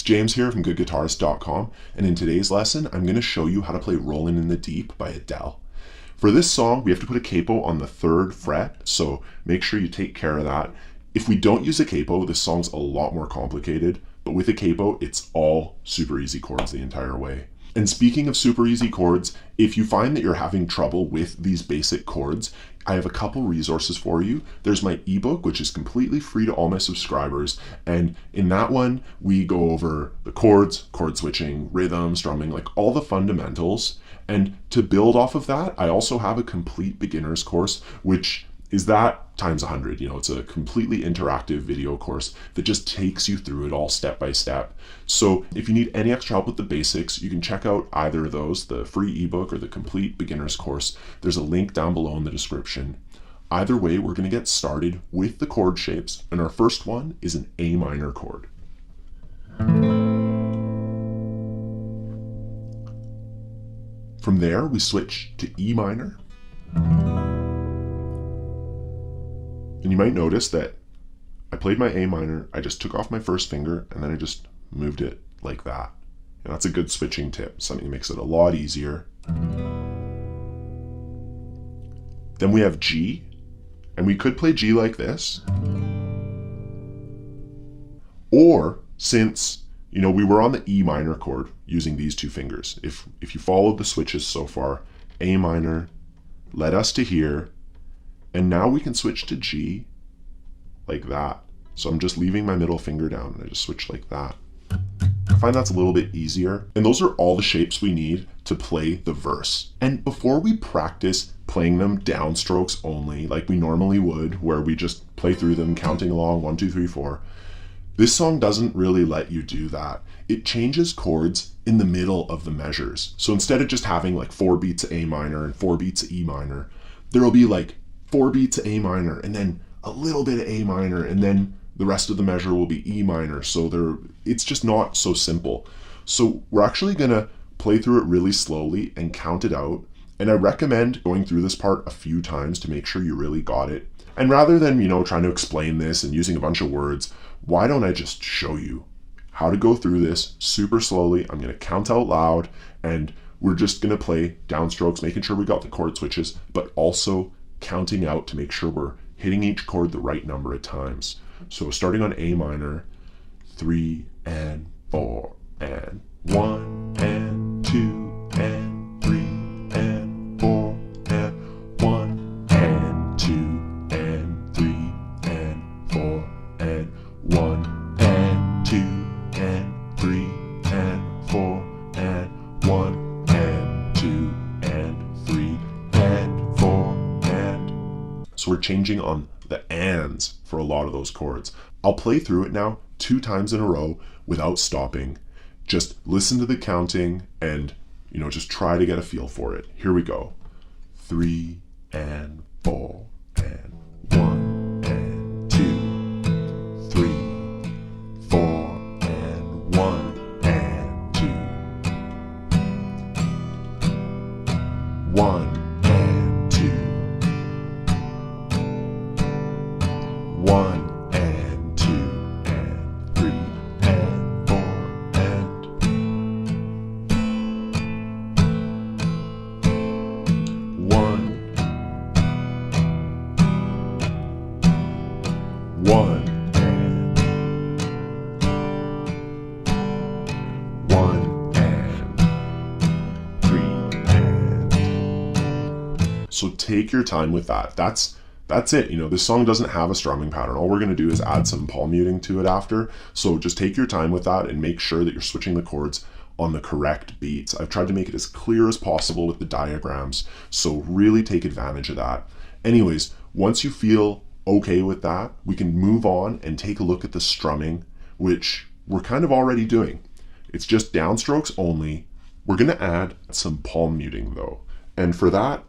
James here from GoodGuitarist.com, and in today's lesson, I'm going to show you how to play Rollin' in the Deep by Adele. For this song, we have to put a capo on the 3rd fret, so make sure you take care of that. If we don't use a capo, this song's a lot more complicated, but with a capo, it's all super easy chords the entire way. And speaking of super easy chords, if you find that you're having trouble with these basic chords, I have a couple resources for you. There's my ebook, which is completely free to all my subscribers. And in that one, we go over the chords, chord switching, rhythm, strumming, like all the fundamentals. And to build off of that, I also have a complete beginner's course, which is that times 100. It's a completely interactive video course that just takes you through it all step by step. So if you need any extra help with the basics, you can check out either of those, the free ebook or the complete beginner's course. There's a link down below in the description. Either way, we're going to get started with the chord shapes, and our first one is an A minor chord. From there, we switch to E minor. And you might notice that I played my A minor, I just took off my first finger, and then I just moved it like that. And that's a good switching tip, something that makes it a lot easier. Then we have G, and we could play G like this. Or, since we were on the E minor chord using these two fingers, if you followed the switches so far, A minor led us to here, and now we can switch to G like that. So I'm just leaving my middle finger down and I just switch like that. I find that's a little bit easier. And those are all the shapes we need to play the verse. And before we practice playing them downstrokes only, like we normally would, where we just play through them counting along 1, 2, 3, 4, this song doesn't really let you do that. It changes chords in the middle of the measures. So instead of just having like 4 beats of A minor and 4 beats of E minor, there will be like 4 beats of A minor and then a little bit of A minor, and then the rest of the measure will be E minor. So it's just not so simple. So we're actually gonna play through it really slowly and count it out. And I recommend going through this part a few times to make sure you really got it. And rather than, trying to explain this and using a bunch of words, why don't I just show you how to go through this super slowly? I'm gonna count out loud, and we're just gonna play downstrokes, making sure we got the chord switches, but also counting out to make sure we're hitting each chord the right number of times. So starting on A minor, 3 and 4 and 1 and 2 and 3 and 4 and 1 and 2 and 3 and 4 and 1 and 2 and 3 and 4 and 1 and 2 and 3 and 4 and. So we're changing on the ands for a lot of those chords. I'll play through it now 2 times in a row without stopping. Just listen to the counting and, just try to get a feel for it. Here we go. 3 and 4 and 1 and 2, 3, 4 and 1 and 2, 1 and 2, 1 and 2 and 3 and 4 and 1, 1 and 1 and 3 and. So take your time with that. That's it. This song doesn't have a strumming pattern. All we're going to do is add some palm muting to it after. So just take your time with that and make sure that you're switching the chords on the correct beats. I've tried to make it as clear as possible with the diagrams, so really take advantage of that. Anyways, once you feel okay with that, we can move on and take a look at the strumming, which we're kind of already doing. It's just downstrokes only. We're going to add some palm muting though. And for that,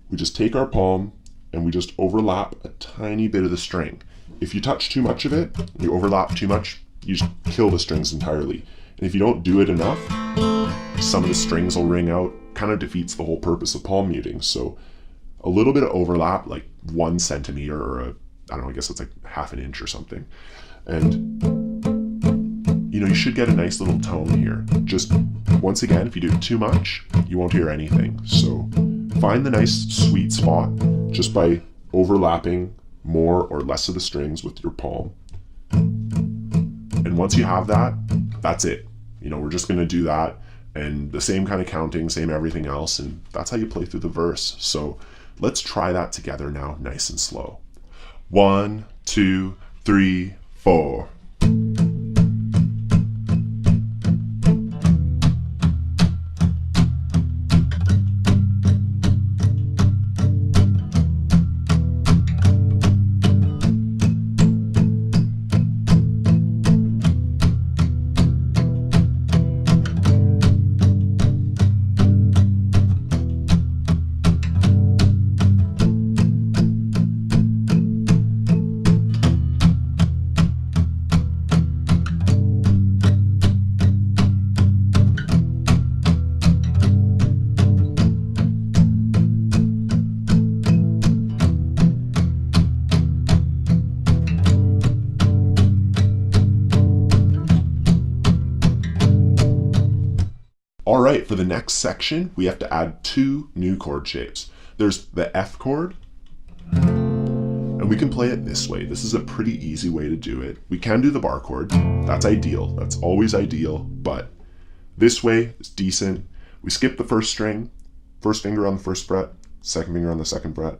we just take our palm and we just overlap a tiny bit of the string. If you touch too much of it, you overlap too much, you just kill the strings entirely. And if you don't do it enough, some of the strings will ring out, kind of defeats the whole purpose of palm muting. So a little bit of overlap, like 1 centimeter or I don't know, I guess it's like half an inch or something. And you should get a nice little tone here. Just once again, if you do it too much, you won't hear anything. So find the nice sweet spot just by overlapping more or less of the strings with your palm. And once you have that, that's it. We're just going to do that and the same kind of counting, same everything else, and that's how you play through the verse. So let's try that together now, nice and slow. 1, 2, 3, 4. All right, for the next section, we have to add 2 new chord shapes. There's the F chord, and we can play it this way. This is a pretty easy way to do it. We can do the bar chord. That's ideal. That's always ideal, but this way is decent. We skip the first string, first finger on the first fret, second finger on the second fret,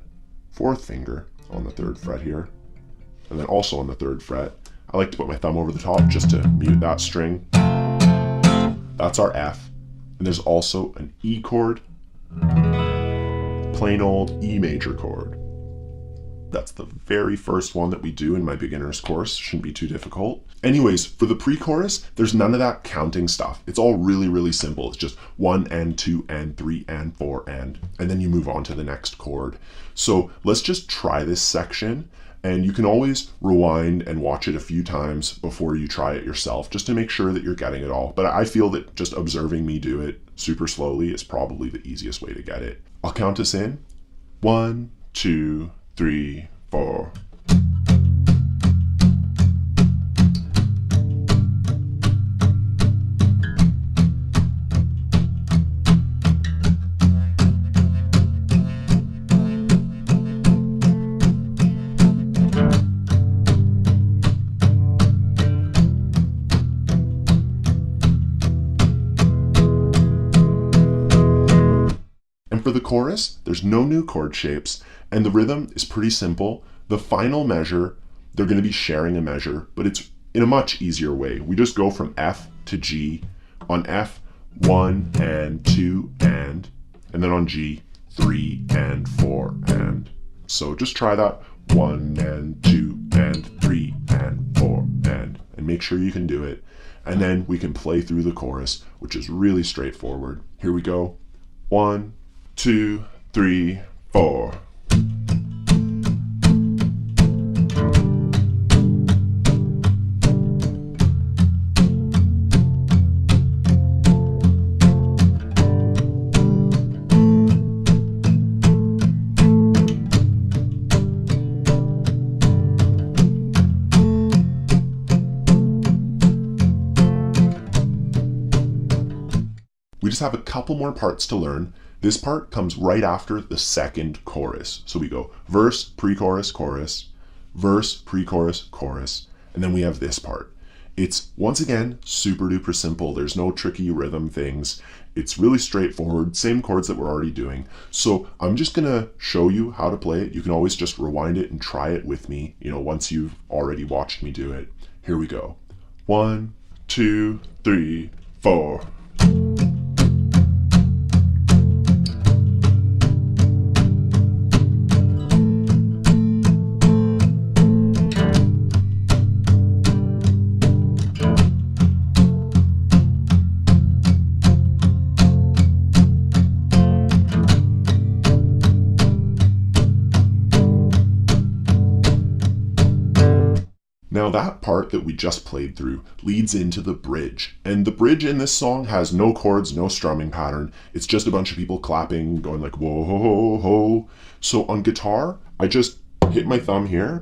fourth finger on the third fret here, and then also on the third fret. I like to put my thumb over the top just to mute that string. That's our F. And there's also an E chord, plain old E major chord. That's the very first one that we do in my beginner's course. Shouldn't be too difficult. Anyways, for the pre-chorus, there's none of that counting stuff. It's all really, really simple. It's just 1 and 2 and 3 and 4 and then you move on to the next chord. So let's just try this section. And you can always rewind and watch it a few times before you try it yourself, just to make sure that you're getting it all. But I feel that just observing me do it super slowly is probably the easiest way to get it. I'll count us in. 1, 2, 3, 4. For the chorus, there's no new chord shapes, and the rhythm is pretty simple. The final measure, they're going to be sharing a measure, but it's in a much easier way. We just go from F to G. On F, 1 and 2 and then on G, 3 and 4 and. So just try that. 1 and 2 and 3 and 4 and make sure you can do it. And then we can play through the chorus, which is really straightforward. Here we go. 1, 2, 3, 4. We just have a couple more parts to learn. This part comes right after the second chorus. So we go verse, pre-chorus, chorus, verse, pre-chorus, chorus, and then we have this part. It's, once again, super duper simple. There's no tricky rhythm things. It's really straightforward, same chords that we're already doing. So I'm just gonna show you how to play it. You can always just rewind it and try it with me, once you've already watched me do it. Here we go. 1, 2, 3, 4. Now that part that we just played through leads into the bridge. And the bridge in this song has no chords, no strumming pattern. It's just a bunch of people clapping, going like, whoa, ho, ho, ho. So on guitar, I just hit my thumb here,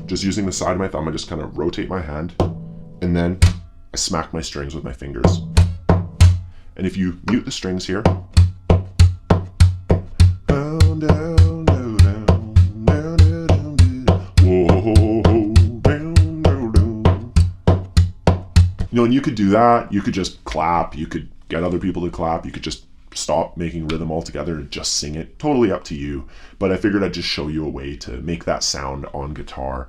just using the side of my thumb, I just kind of rotate my hand. And then I smack my strings with my fingers. And if you mute the strings here, down, down, down, down, down, down, down, whoa, down, down, down. And you could do that. You could just clap. You could get other people to clap. You could just stop making rhythm altogether and just sing it. Totally up to you. But I figured I'd just show you a way to make that sound on guitar.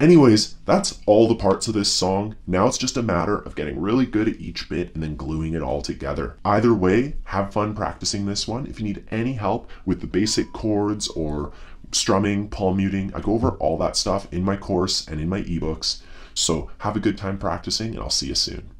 Anyways, that's all the parts of this song. Now it's just a matter of getting really good at each bit and then gluing it all together. Either way, have fun practicing this one. If you need any help with the basic chords or strumming, palm muting, I go over all that stuff in my course and in my ebooks. So have a good time practicing, and I'll see you soon.